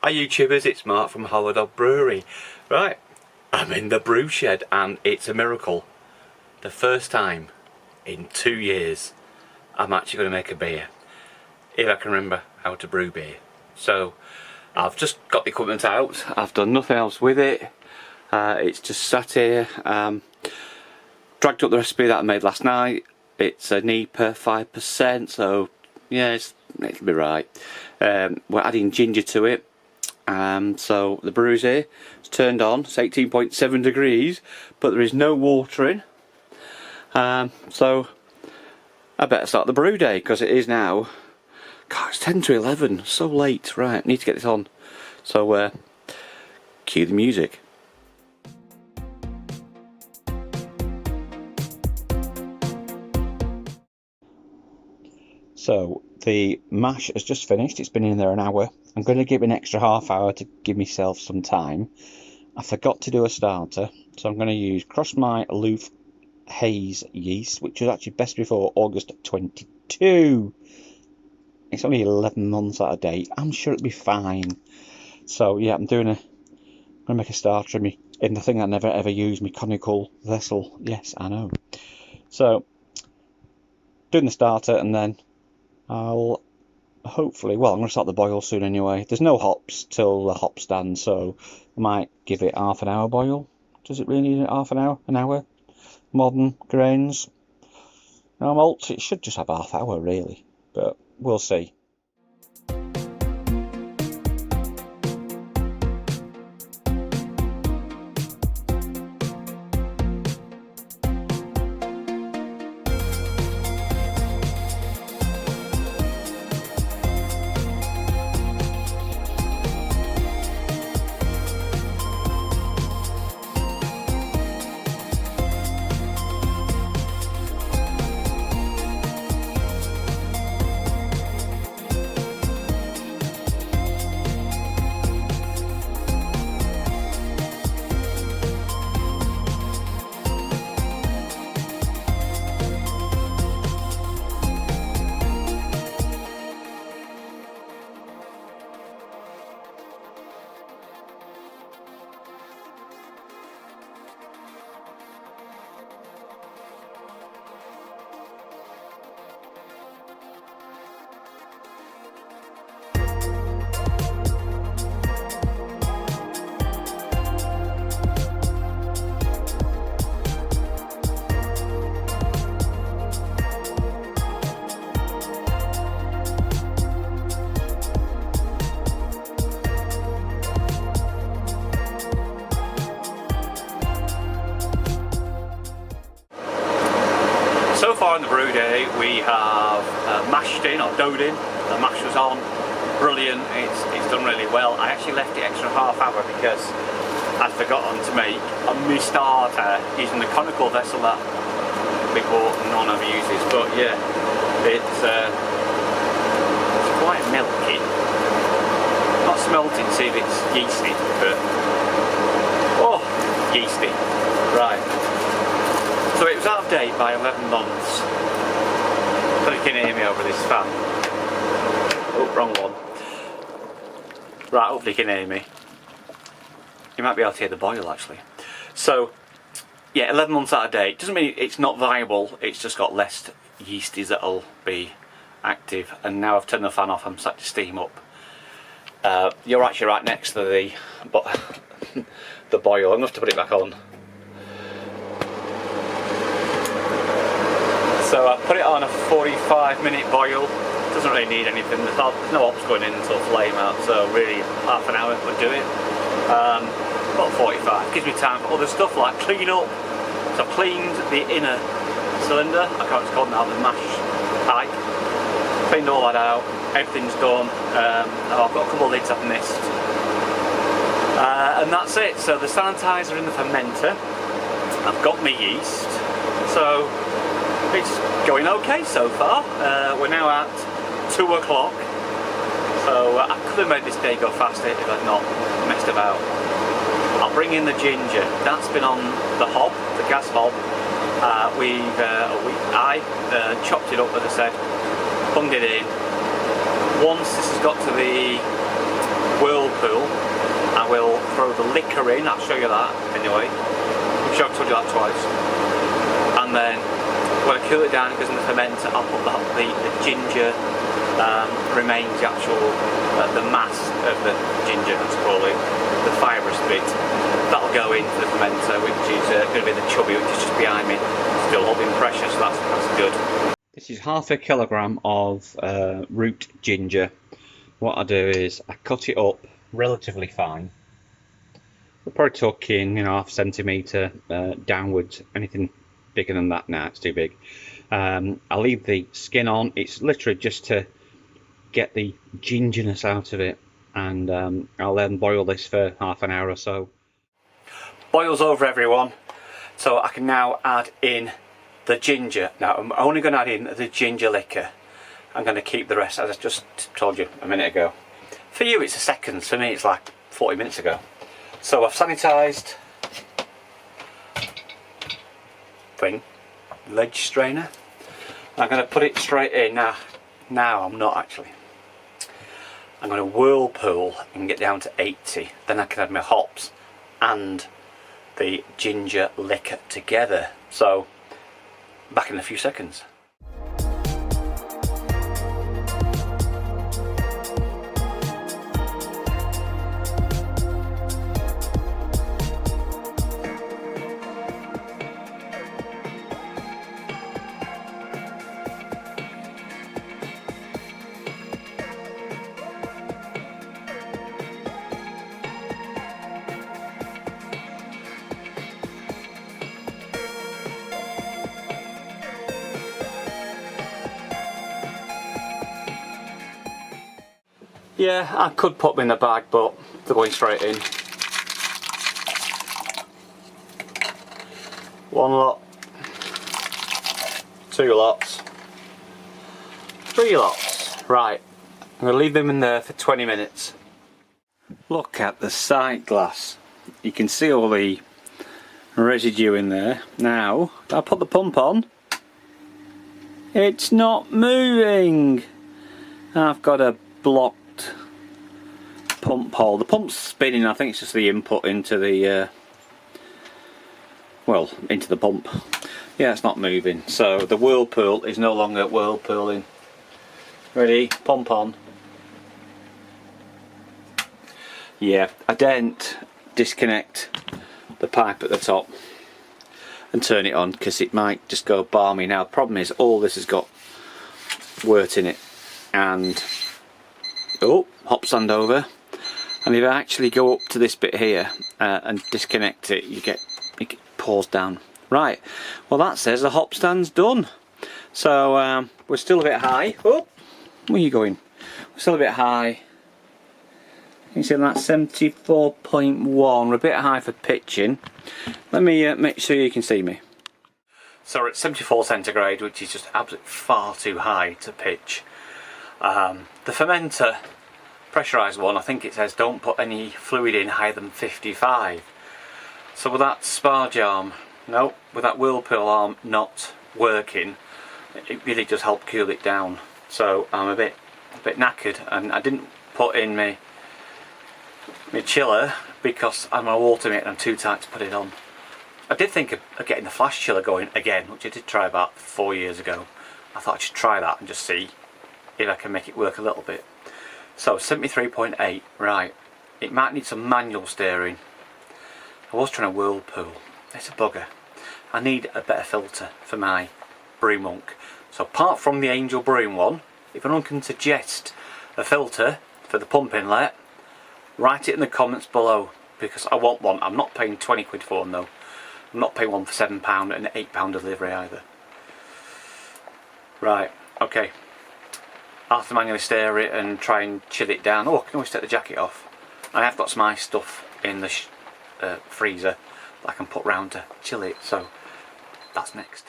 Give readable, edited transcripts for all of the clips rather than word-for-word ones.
Hi YouTubers, it's Mark from Hollow Brewery. Right, I'm in the brew shed and it's a miracle. The first time in 2 years I'm actually going to make a beer. If I can remember how to brew beer. So I've just got the equipment out, I've done nothing else with it. It's just sat here. Dragged up the recipe that I made last night. It's a Neipa 5%, so yeah, it'll be right. We're adding ginger to it. So the brew's here, it's turned on, it's 18.7 degrees, but there is no water in. So I better start the brew day, because it is now, God, it's 10 to 11, so late. Right, need to get this on. So cue the music. So the mash has just finished, it's been in there an hour. I'm going to give it an extra half hour to give myself some time. I forgot to do a starter, so I'm going to use Cross My Aloof Haze yeast, which was actually best before August 22. It's only 11 months out of date, I'm sure it'll be fine. So yeah, I'm going to make a starter in the thing I never ever use, my conical vessel. Yes, I know. So doing the starter, and then I'll hopefully, well, I'm going to start the boil soon anyway. There's no hops till the hop stand, so I might give it half an hour boil. Does it really need half an hour? An hour? Modern grains. No malt, it should just have half hour really, but we'll see. So far in the brew day we have mashed in, or doughed in. The mash was on, brilliant, it's done really well. I actually left it extra half hour because I'd forgotten to make a me starter using the conical vessel that we bought and none of uses. But yeah, it's quite milky. Not smelting, see if it's yeasty, but oh, yeasty. Right. So it was out of date by 11 months. But you can hear me over this fan. Oh, wrong one. Right, hopefully you can hear me. You might be able to hear the boil actually. So, yeah, 11 months out of date. Doesn't mean it's not viable, it's just got less yeasties that'll be active. And now I've turned the fan off, I'm starting to steam up. You're actually right next to the boil. I'm going to have to put it back on. So I put it on a 45-minute boil. Doesn't really need anything. There's no hops going in until flame out, so really half an hour would do it. About 45. Gives me time for other stuff like clean up. So I've cleaned the inner cylinder. I can't it's called now, the mash pipe. Cleaned all that out. Everything's done. I've got a couple of lids I've missed. And that's it. So the sanitizer in the fermenter. I've got my yeast. So it's going okay so far. We're now at 2 o'clock, so I could have made this day go faster if I'd not messed about. I'll bring in the ginger. That's been on the hob, the gas hob. I chopped it up, as I said, bunged it in. Once this has got to the whirlpool whirlpool. I will throw the liquor in, I'll show you that anyway. I'm sure I've told you that twice. And then when I cool it down, it goes in the fermenter, I'll put the ginger remains, the actual, the mass of the ginger, let's call it, the fibrous bit. That'll go into the fermenter, which is going to be the chubby, which is just behind me, still holding pressure, so that's good. This is half a kilogram of root ginger. What I do is I cut it up relatively fine. We're probably talking, you know, half centimetre downwards. Anything bigger than that, now it's too big. I leave the skin on. It's literally just to get the gingerness out of it, and I'll then boil this for half an hour or so. Boils over, everyone, so I can now add in the ginger. Now I'm only going to add in the ginger liquor. I'm going to keep the rest, as I just told you a minute ago. For you it's a second, for me it's like 40 minutes ago. So I've sanitised ledge strainer. I'm going to put it straight in. Now I'm not actually. I'm going to whirlpool and get down to 80. Then I can add my hops and the ginger liquor together. So back in a few seconds. Yeah, I could put them in the bag, but they're going straight in. One lot, two lots, three lots. Right, I'm going to leave them in there for 20 minutes. Look at the sight glass. You can see all the residue in there. Now, I put the pump on. It's not moving. I've got a blocked pump hole. The pump's spinning. I think it's just the input into the well, into the pump. Yeah, it's not moving, so the whirlpool is no longer whirlpooling. Ready? Pump on. Yeah, I daren't disconnect the pipe at the top and turn it on because it might just go balmy. Now the problem is all this has got wort in it, and oh, hop sand over. And if I actually go up to this bit here and disconnect it, it pours down. Right, well that says the hop stand's done. So we're still a bit high. Oh, where are you going? We're still a bit high. You see that's 74.1. We're a bit high for pitching. Let me make sure you can see me. So we're at 74 centigrade, which is just absolutely far too high to pitch. The fermenter, pressurised one, I think it says don't put any fluid in higher than 55. So with that sparge arm, no, with that whirlpool arm not working, it really does help cool it down. So I'm a bit knackered, and I didn't put in my chiller because I'm on a water meter and I'm too tight to put it on. I did think of getting the flash chiller going again, which I did try about 4 years ago. I thought I should try that and just see if I can make it work a little bit. So 73.8, right, it might need some manual steering. I was trying to whirlpool, it's a bugger. I need a better filter for my Brew Monk. So apart from the Angel Brewing one, if anyone can suggest a filter for the pump inlet, write it in the comments below, because I want one. I'm not paying 20 quid for one though. I'm not paying one for £7 and £8 delivery either. Right, okay. I'll have to manually stir it and try and chill it down. Oh, I can always take the jacket off. I have got some ice stuff in the freezer that I can put round to chill it, so that's next.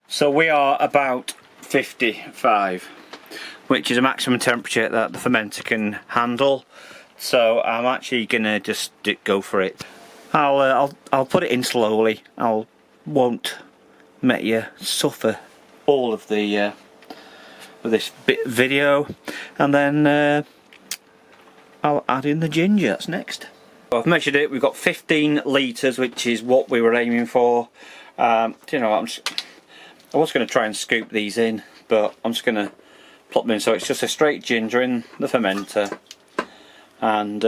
So we are about 55, which is a maximum temperature that the fermenter can handle. So I'm actually gonna just go for it. I'll put it in slowly. Won't make you suffer all of the this video, and then I'll add in the ginger. That's next. I've measured it. We've got 15 litres, which is what we were aiming for. You know, I was going to try and scoop these in, but I'm just going to plop them in. So it's just a straight ginger in the fermenter, and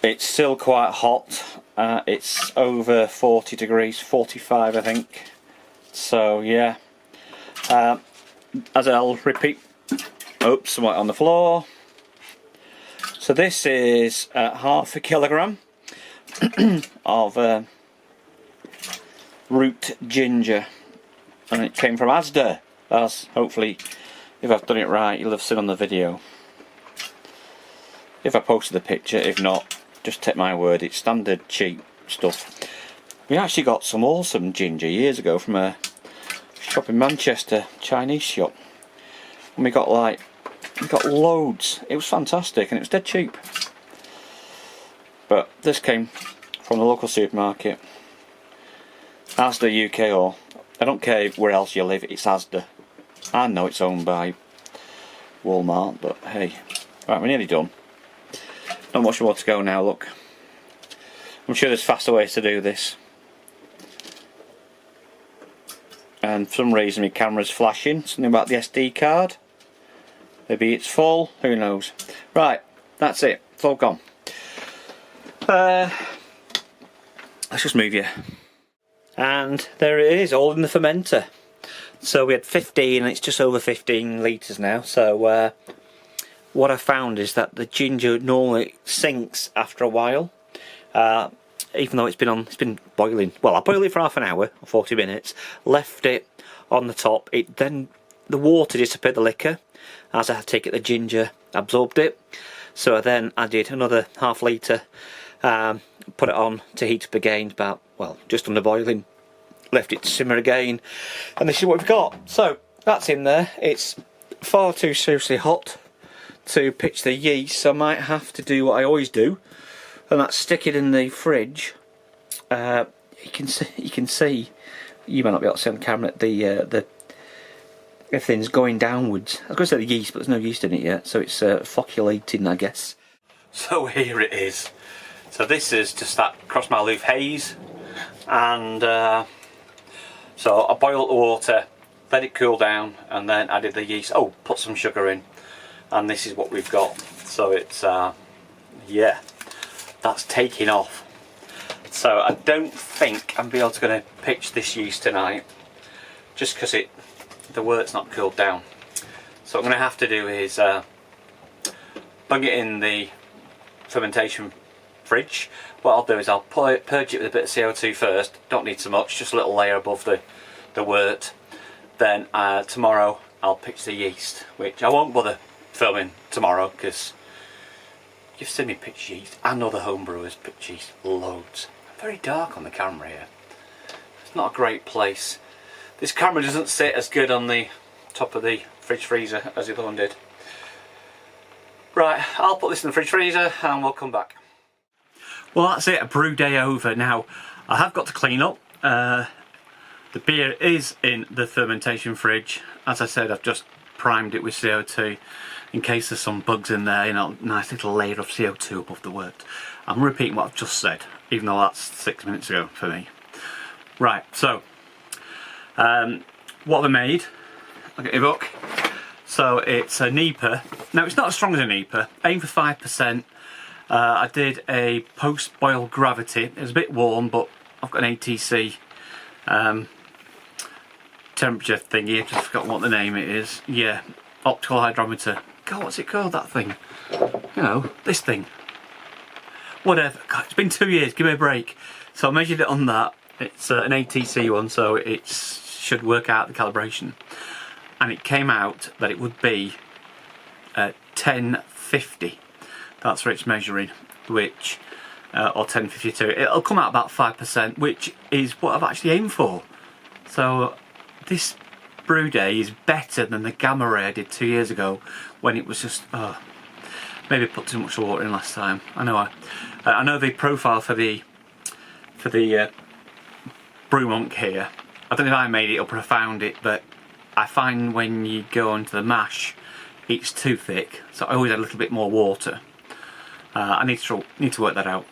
it's still quite hot. It's over 40 degrees, 45 I think. So yeah, as I'll repeat, oops, somewhat on the floor. So this is half a kilogram of root ginger, and it came from Asda, as hopefully, if I've done it right, you'll have seen on the video. If I posted the picture, if not, just take my word, it's standard cheap stuff. We actually got some awesome ginger years ago from a shop in Manchester, Chinese shop, and we got loads. It was fantastic and it was dead cheap. But this came from the local supermarket, Asda UK, or I don't care where else you live, it's Asda. I know it's owned by Walmart, but hey. Right, we're nearly done. Not much more to go now, look. I'm sure there's faster ways to do this. And for some reason my camera's flashing, something about the SD card. Maybe it's full, who knows. Right, that's it, it's all gone. Let's just move you. And there it is, all in the fermenter. So we had 15, and it's just over 15 litres now. So what I found is that the ginger normally sinks after a while, even though it's been boiling. Well, I boiled it for half an hour, or 40 minutes, left it on the top. Then the water disappeared, the liquor, as I take it the ginger absorbed it. So I then added another half litre, put it on to heat up again, about, well, just under boiling, left it to simmer again, and this is what we've got. So that's in there. It's far too seriously hot to pitch the yeast, so I might have to do what I always do, and that's stick it in the fridge. You can see, you might not be able to see on camera, the everything's going downwards. I was going to say the yeast, but there's no yeast in it yet, so it's flocculating, I guess. So here it is. So this is just that cross maloof haze, and so I boiled the water, let it cool down, and then added the yeast. Oh, put some sugar in, and this is what we've got. So it's yeah, that's taking off. So I don't think I'm going to pitch this yeast tonight, just because the wort's not cooled down. So what I'm going to have to do is bung it in the fermentation fridge. What I'll do is I'll purge it with a bit of CO2 first. Don't need so much, just a little layer above the wort. Then tomorrow I'll pitch the yeast, which I won't bother filming tomorrow because you've seen me pitch yeast and other home brewers pitch yeast loads. I'm very dark on the camera here. It's not a great place. This camera doesn't sit as good on the top of the fridge freezer as the other one did. Right, I'll put this in the fridge freezer and we'll come back. Well, that's it, a brew day over. Now, I have got to clean up. The beer is in the fermentation fridge. As I said, I've just primed it with CO2 in case there's some bugs in there, you know, nice little layer of CO2 above the wort. I'm repeating what I've just said, even though that's 6 minutes ago for me. Right, so, what have I made? Look at your book. So it's a Neipa. Now it's not as strong as a Neipa. Aim for 5%. I did a post-boil gravity. It was a bit warm, but I've got an ATC temperature thingy. I've just forgotten what the name it is. Yeah, optical hydrometer. God, what's it called, that thing? You know, this thing. Whatever. God, it's been 2 years. Give me a break. So I measured it on that. It's an ATC one, so it should work out the calibration. And it came out that it would be 1050. That's where it's measuring, which, or 1052. It'll come out about 5%, which is what I've actually aimed for. So this brew day is better than the gamma ray I did 2 years ago, when it was just, maybe I put too much water in last time. I know the profile for the brew monk here. I don't know if I made it up or I found it, but I find when you go onto the mash, it's too thick, so I always add a little bit more water. I need to work that out.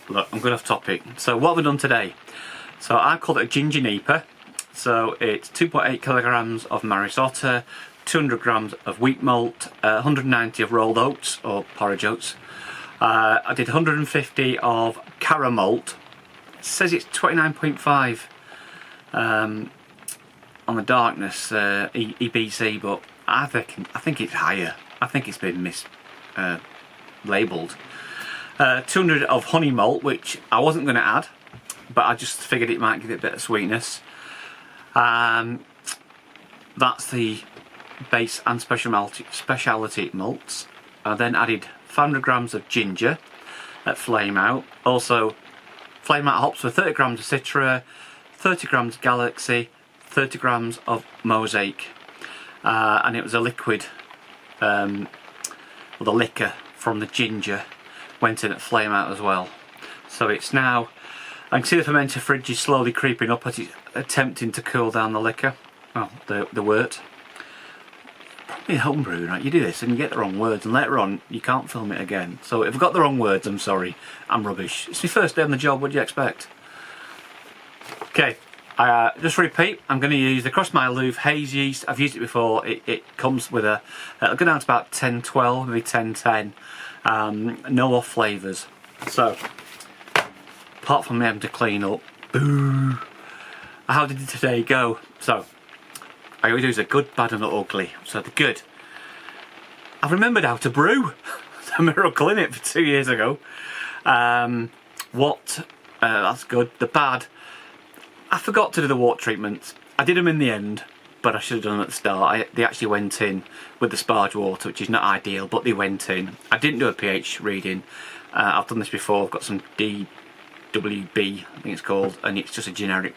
Look, I'm going off topic. So what have I done today? So I called it a ginger Neipa. So it's 2.8 kilograms of Marisota, 200 grams of wheat malt, 190 of rolled oats or porridge oats. I did 150 of Cara malt. It says it's 29.5 on the darkness EBC, but I think it's higher. I think it's been labelled. 200 of honey malt, which I wasn't going to add, but I just figured it might give it a bit of sweetness. That's the base and speciality malts. I then added 500 grams of ginger at flame out. Also, flame out hops with 30 grams of Citra, 30 grams Galaxy, 30 grams of Mosaic, and it was a liquid, the liquor from the ginger went in at flame out as well. So it's now, I can see the fermenter fridge is slowly creeping up as it's attempting to cool down the liquor, the wort. Probably homebrew, right? You do this and you get the wrong words, and later on you can't film it again. So if I've got the wrong words, I'm sorry, I'm rubbish. It's my first day on the job, what do you expect? Okay, just repeat, I'm going to use the Cross Mile Louvre haze yeast. I've used it before. It comes with it'll go down to about 10-12, maybe 10-10. No off flavours. So, apart from me having to clean up, boo! How did today go? So, I always do a good, bad and ugly. So the good, I've remembered how to brew. It's a miracle, innit, for 2 years ago. That's good. The bad, I forgot to do the wort treatments. I did them in the end, but I should have done them at the start. They actually went in with the sparge water, which is not ideal, but they went in. I didn't do a pH reading. I've done this before. I've got some DWB, I think it's called, and it's just a generic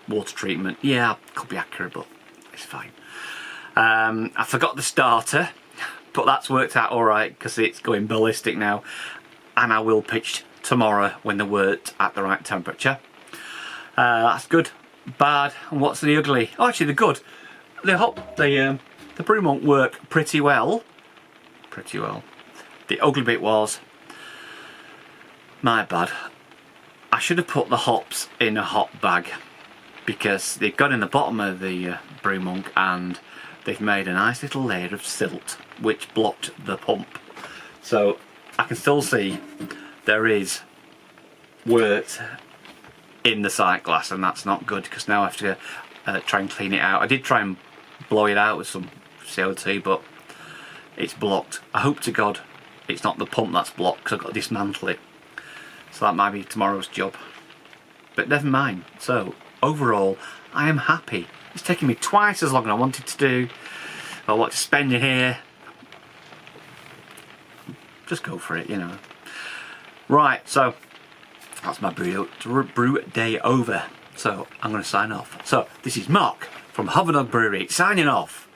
water treatment. Yeah, could be accurate, but it's fine. I forgot the starter, but that's worked out alright because it's going ballistic now, and I will pitch tomorrow when the wort's at the right temperature. That's good. Bad, and what's the ugly? Oh, actually the good. The brew monk work pretty well. The ugly bit was my bad. I should have put the hops in a hop bag, because they've got in the bottom of the brew monk and they've made a nice little layer of silt which blocked the pump. So I can still see there is wort in the sight glass, and that's not good, because now I have to try and clean it out. I did try and blow it out with some CO2, but it's blocked. I hope to God it's not the pump that's blocked, because I've got to dismantle it. So that might be tomorrow's job. But never mind. So overall, I am happy. It's taken me twice as long as I wanted to do. I want to spend it here. Just go for it, you know. Right, so that's my brew day over. So I'm going to sign off. So this is Mark from Hoverdog Brewery signing off.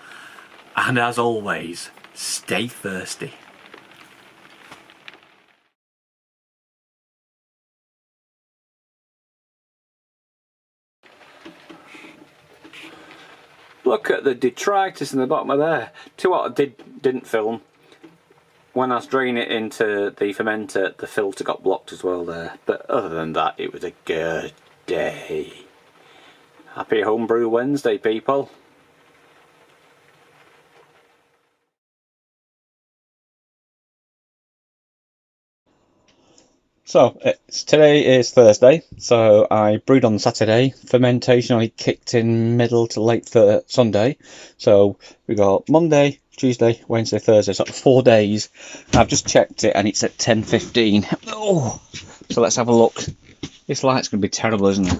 And as always, stay thirsty. Look at the detritus in the bottom of there. To what I didn't film, when I was draining it into the fermenter, the filter got blocked as well there. But other than that, it was a good day. Happy Homebrew Wednesday, people. So today is Thursday, so I brewed on Saturday. Fermentation only kicked in middle to late Sunday. So we got Monday, Tuesday, Wednesday, Thursday, so 4 days. I've just checked it and it's at 10:15. Oh, so let's have a look. This light's going to be terrible, isn't it?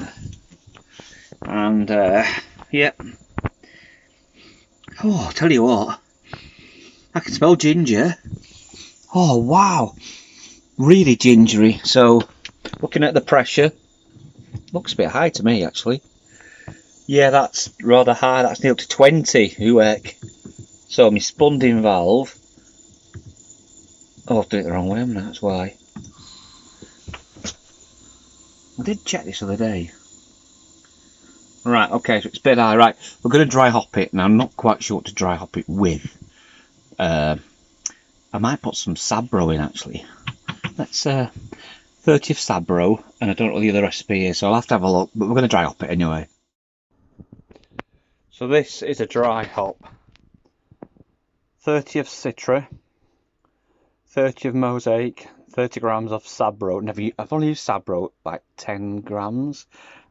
And yeah. Oh, I'll tell you what, I can smell ginger. Oh wow. Really gingery. So looking at the pressure, looks a bit high to me actually. Yeah, that's rather high. That's near up to 20. Heck. So my spunding valve, oh, I've done it the wrong way, haven't I? That's why. I did check this other day. Right, okay, so it's a bit high. Right, we're going to dry hop it, and I'm not quite sure what to dry hop it with. I might put some Sabro in actually. Let's 30th Sabro, and I don't know what the other recipe is, so I'll have to have a look, but we're going to dry hop it anyway. So this is a dry hop. 30 of Citra, 30 of Mosaic, 30 grams of Sabro. I've only used Sabro like 10 grams.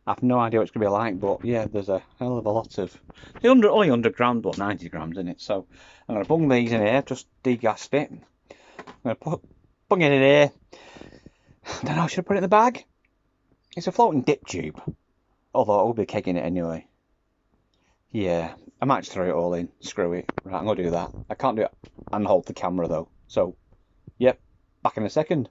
I've no idea what it's going to be like, but yeah, there's a hell of a lot of... only 100 grams, but 90 grams in it. So I'm going to bung these in here, just degassed it. I'm going to bung it in here. I don't know, should I put it in the bag? It's a floating dip tube. Although I will be kegging it anyway. Yeah, I might just throw it all in. Screw it. Right, I'm going to do that. I can't do it and hold the camera though. So, yep, back in a second.